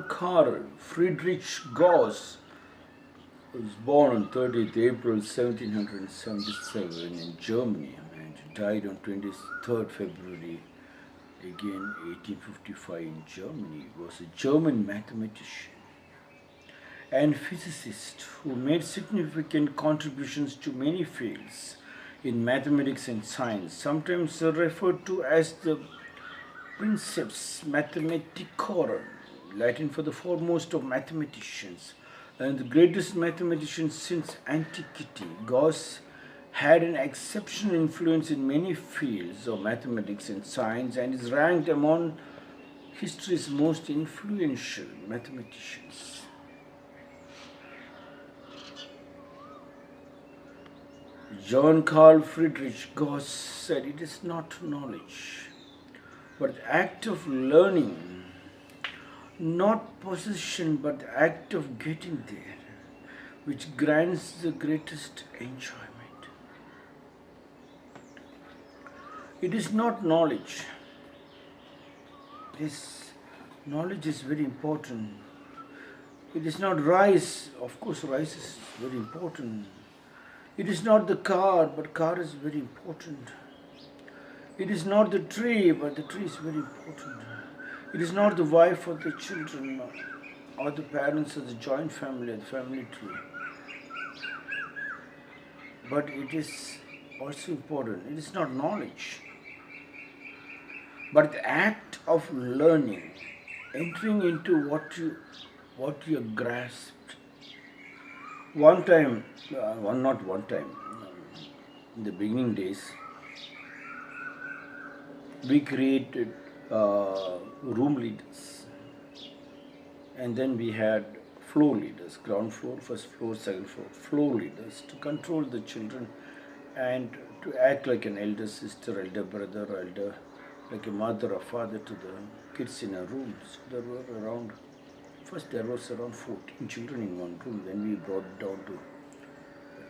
Carl Friedrich Gauss was born on 30th April 1777 in Germany and died on 23rd February again 1855 in Germany. He was a German mathematician and physicist who made significant contributions to many fields in mathematics and science, sometimes referred to as the Princeps Mathematicorum, Latin for the foremost of mathematicians and the greatest mathematician since antiquity. Gauss had an exceptional influence in many fields of mathematics and science and is ranked among history's most influential mathematicians. John Carl Friedrich Gauss said, "It is not knowledge, but the act of learning, not possession, but the act of getting there, which grants the greatest enjoyment." It is not knowledge. This knowledge is very important. It is not rice. Of course, rice is very important. It is not the car, but car is very important. It is not the tree, but the tree is very important. It is not the wife or the children or the parents or the joint family or the family tree. But it is also important. It is not knowledge, but the act of learning, entering into what you grasped. Not one time, in the beginning days, we created room leaders, and then we had floor leaders, ground floor, first floor, second floor leaders to control the children and to act like an elder sister, elder brother, like a mother or father to the kids in a room. So there was around 14 children in one room, then we brought it down to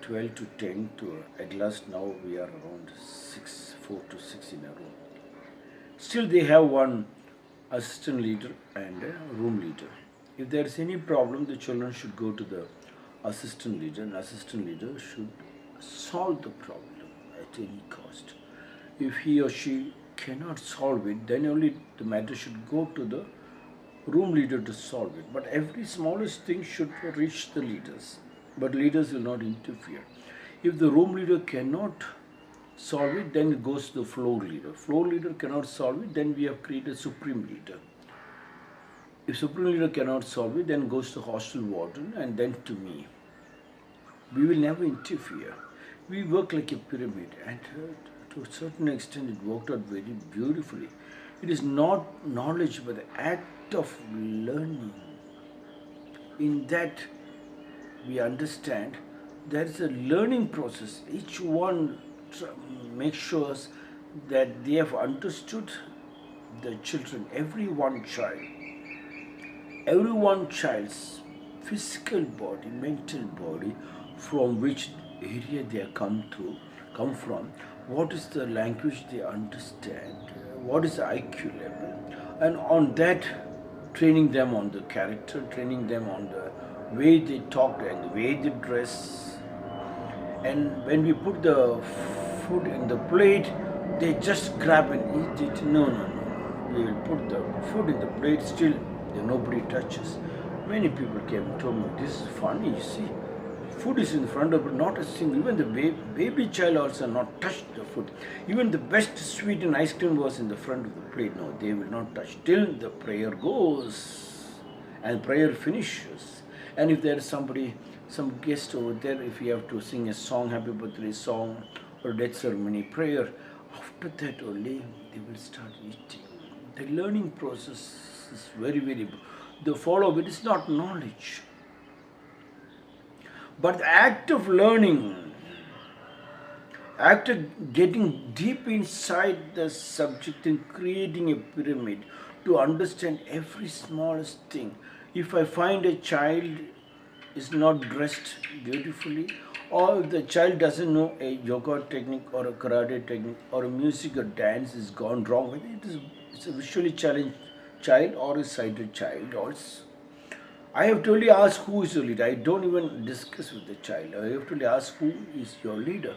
12 to 10 to at last now we are around 4 to 6 in a room. Still they have one assistant leader and a room leader. If there is any problem, the children should go to the assistant leader, and assistant leader should solve the problem at any cost. If he or she cannot solve it, then only the matter should go to the room leader to solve it. But every smallest thing should reach the leaders, but leaders will not interfere. If the room leader cannot solve it, then it goes to the floor leader. Floor leader cannot solve it, then we have created supreme leader. If supreme leader cannot solve it, then goes to hostel warden and then to me. We will never interfere. We work like a pyramid, and to a certain extent it worked out very beautifully. It is not knowledge, but the act of learning. In that we understand there is a learning process. Each one makes sure that they have understood the children, every one child's physical body, mental body, from which area they have come from, what is the language they understand, what is the IQ level, and on that training them on the character, training them on the way they talk and the way they dress. And when we put the food in the plate, they just grab and eat it. No. We will put the food in the plate, still nobody touches. Many people came and told me, this is funny, you see. Food is in front of it, not a single, even the baby child also not touched the food. Even the best sweet and ice cream was in the front of the plate. No, they will not touch till the prayer goes and prayer finishes. And if there is somebody, some guest over there, if you have to sing a song, happy birthday song or death ceremony prayer, after that only they will start eating. The learning process is very, very, the follow it is not knowledge, but the act of learning, act of getting deep inside the subject and creating a pyramid to understand every smallest thing. If I find a child is not dressed beautifully, or if the child doesn't know a yoga technique or a karate technique or a music or dance is gone wrong, whether it's a visually challenged child or a sighted child, or I have to only ask who is your leader. I don't even discuss with the child. I have to only ask who is your leader.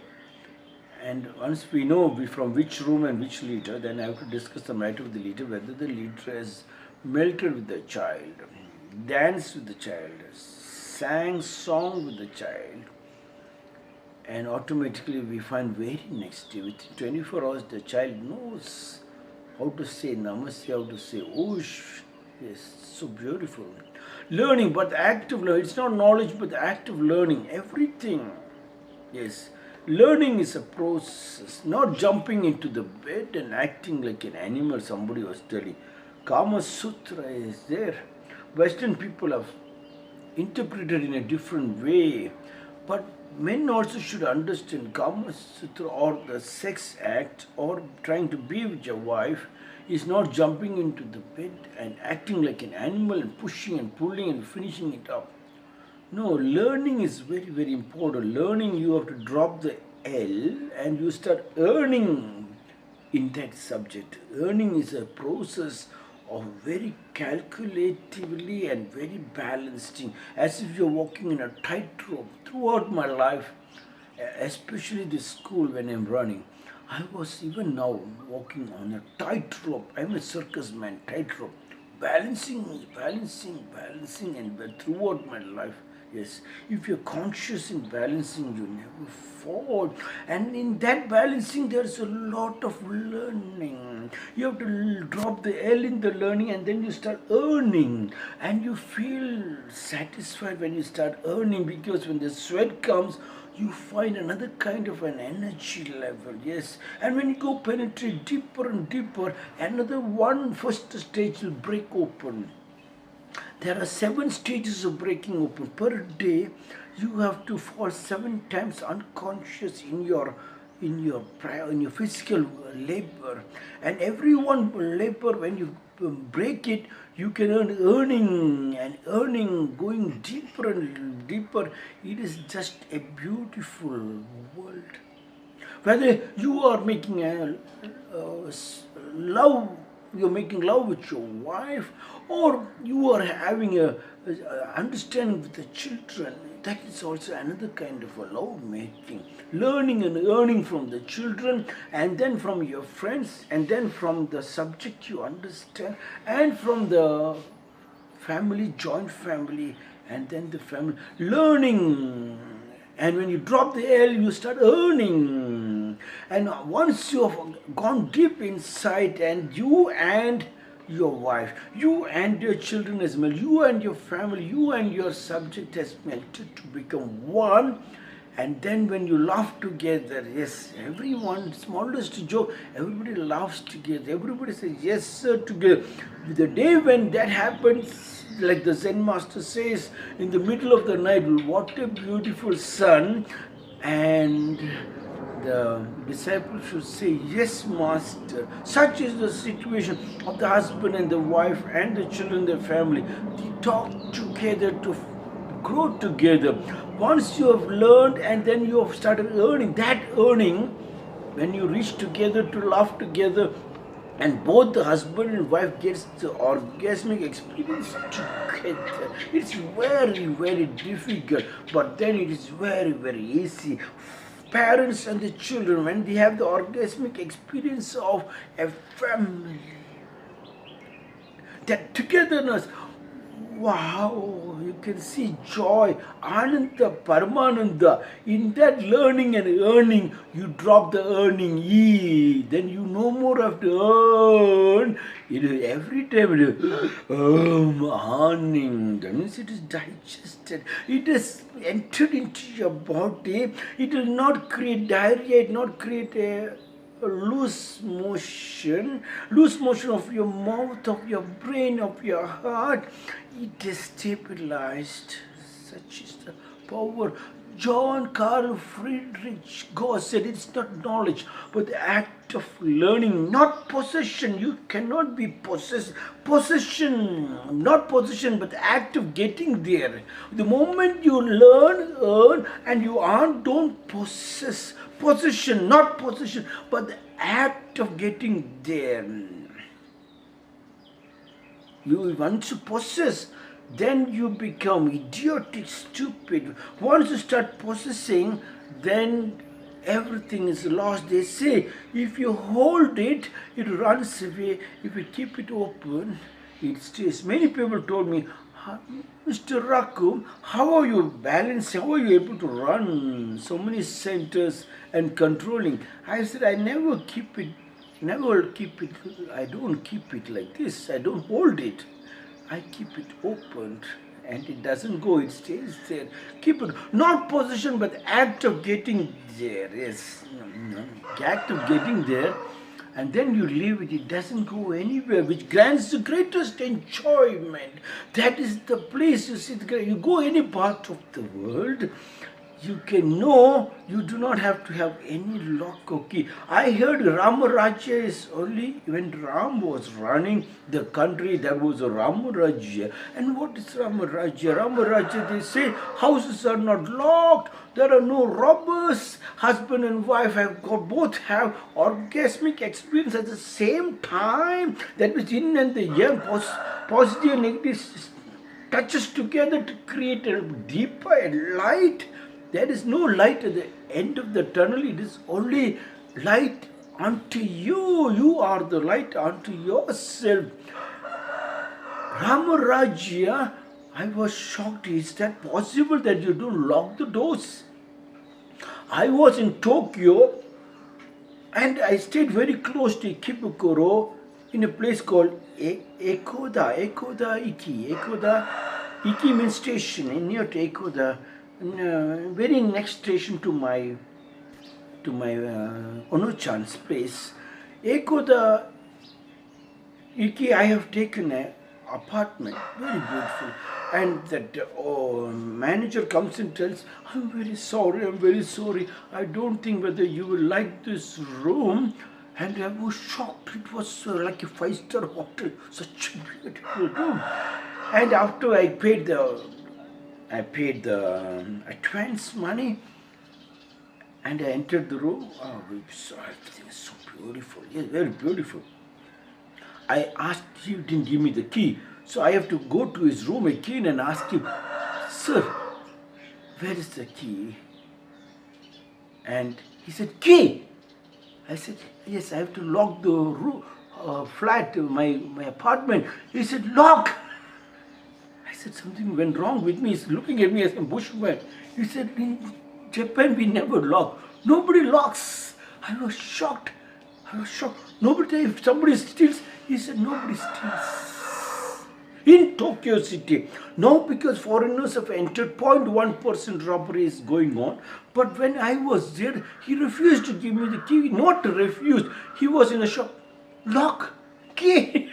And once we know from which room and which leader, then I have to discuss the matter with the leader, whether the leader has melted with the child, danced with the child, sang song with the child, and automatically we find very next day, within 24 hours, the child knows how to say namaste, how to say oosh. Yes, so beautiful. Learning, but the act of learning. It's not knowledge, but the act of learning. Everything. Yes. Learning is a process, not jumping into the bed and acting like an animal, somebody was telling. Kama Sutra is there. Western people have interpreted in a different way. But men also should understand Kama Sutra or the sex act or trying to be with your wife is not jumping into the bed and acting like an animal and pushing and pulling and finishing it up. No, learning is very, very important. Learning, you have to drop the L and you start earning in that subject. Earning is a process of very calculatively and very balancing, as if you're walking in a tightrope. Throughout my life, especially this school when I'm running, I was even now walking on a tightrope. I'm a circus man, tightrope. Balancing, and throughout my life. Yes, if you're conscious in balancing, you never fall. And in that balancing, there's a lot of learning. You have to drop the L in the learning and then you start earning. And you feel satisfied when you start earning, because when the sweat comes, you find another kind of an energy level. Yes, and when you go penetrate deeper and deeper, another first stage will break open. There are 7 stages of breaking open. Per day, you have to fall 7 times unconscious in your physical labor. And every one labor, when you break it, you can earning, going deeper and deeper. It is just a beautiful world. Whether you are making you're making love with your wife, or you are having a understanding with the children, that is also another kind of a love making. Learning and earning from the children, and then from your friends, and then from the subject you understand, and from the family, joint family, and then the family. Learning. And when you drop the L, you start earning. And once you have gone deep inside, and you and your wife, you and your children has melted, you and your family, you and your subject has melted to become one. And then when you laugh together, yes, everyone, smallest joke, everybody laughs together. Everybody says, yes, sir, together. The day when that happens, like the Zen master says, in the middle of the night, what a beautiful sun. And the disciple should say, yes, master. Such is the situation of the husband and the wife and the children, the family. They talk together to grow together. Once you have learned and then you have started earning, that earning, when you reach together to laugh together, and both the husband and wife gets the orgasmic experience together. It's very, very difficult, but then it is very, very easy. Parents and the children, when they have the orgasmic experience of a family, that togetherness, wow, you can see joy, Ananda, Paramananda. In that learning and earning, you drop the earning E. Then you no more have to earn. It is every time it is earning. That means it is digested. It is entered into your body. It will not create diarrhea. It will not create a loose motion of your mouth, of your brain, of your heart. It is stabilized. Such is the power. Carl Friedrich Gauss said it's not knowledge, but the act of learning, not possession. You cannot be possessed. Not possession, but the act of getting there. The moment you learn, earn, and you don't possess. Possession, not possession, but the act of getting there. Once you possess, then you become idiotic, stupid. Once you start possessing, then everything is lost. They say if you hold it, it runs away. If you keep it open, it stays. Many people told me, Mr. Rakum, how are you balancing? How are you able to run so many centers and controlling? I said, I never keep it. I don't keep it like this. I don't hold it. I keep it opened and it doesn't go, it stays there. Keep it, not position, but act of getting there. Yes, act of getting there, and then you leave it. It doesn't go anywhere, which grants the greatest enjoyment. That is the place you see. You go any part of the world, you can know you do not have to have any lock or key. I heard Ramarajya is only when Ram was running the country, there was a Ramarajya. And what is Ramarajya? Ramarajya, they say houses are not locked, there are no robbers, husband and wife both have orgasmic experience at the same time. That was yin and the yang, positive and negative touches together to create a deeper light. There is no light at the end of the tunnel. It is only light unto you. You are the light unto yourself. Ramarajya, I was shocked. Is that possible that you don't lock the doors? I was in Tokyo and I stayed very close to Ikebukuro in a place called Ekoda Iki. Ekoda Iki means station, near to Ekoda. Very next station to my Onochan's place. Ekoda Iki, I have taken an apartment, very beautiful, and that manager comes and tells, I'm very sorry, I don't think whether you will like this room. And I was shocked. It was like a 5-star hotel, such a beautiful room. And after I paid the advance money and I entered the room. Oh, everything is so beautiful. Yes, very beautiful. I asked him, didn't give me the key. So I have to go to his room again and ask him, sir, where is the key? And he said, key? I said, yes, I have to lock the room, flat, my apartment. He said, lock. I said, something went wrong with me. He's looking at me as a bushman. He said, in Japan we never lock. Nobody locks. I was shocked. Nobody, if somebody steals, he said, nobody steals. In Tokyo City. Now because foreigners have entered, 0.1% robbery is going on. But when I was there, he refused to give me the key. Not refused. He was in a shop. Lock. Key.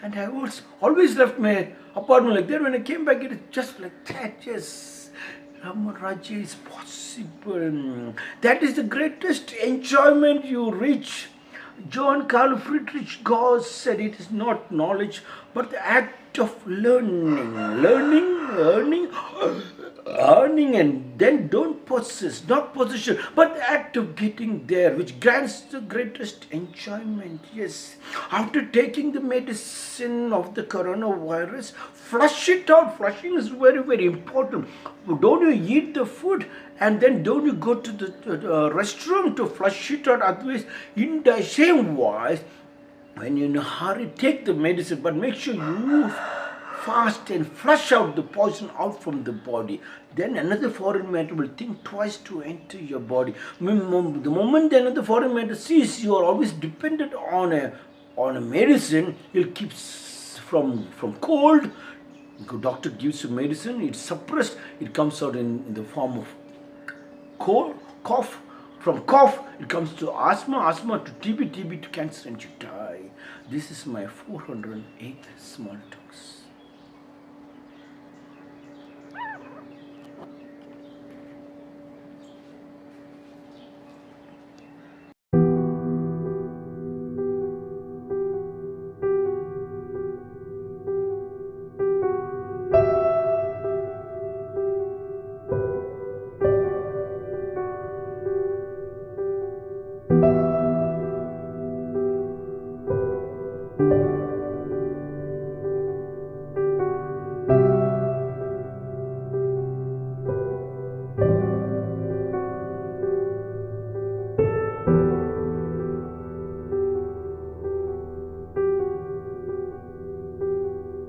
And I was always left my apartment like that. When I came back, it is just like that. Yes, Ramarajya is possible. That is the greatest enjoyment you reach. Carl Friedrich Gauss said it is not knowledge, but the act of learning, earning, and then don't possess, not possession, but the act of getting there, which grants the greatest enjoyment. Yes, after taking the medicine of the coronavirus, flush it out. Flushing is very, very important. Don't you eat the food and then don't you go to the restroom to flush it out? Otherwise, in the same wise, when you're in a hurry, take the medicine, but make sure you fast and flush out the poison out from the body. Then another foreign matter will think twice to enter your body. The moment another foreign matter sees you are always dependent on a medicine, he'll keep from cold. The doctor gives you medicine, it's suppressed, it comes out in the form of cold, cough. From cough, it comes to asthma to TB to cancer, and you die. This is my 408th small talks.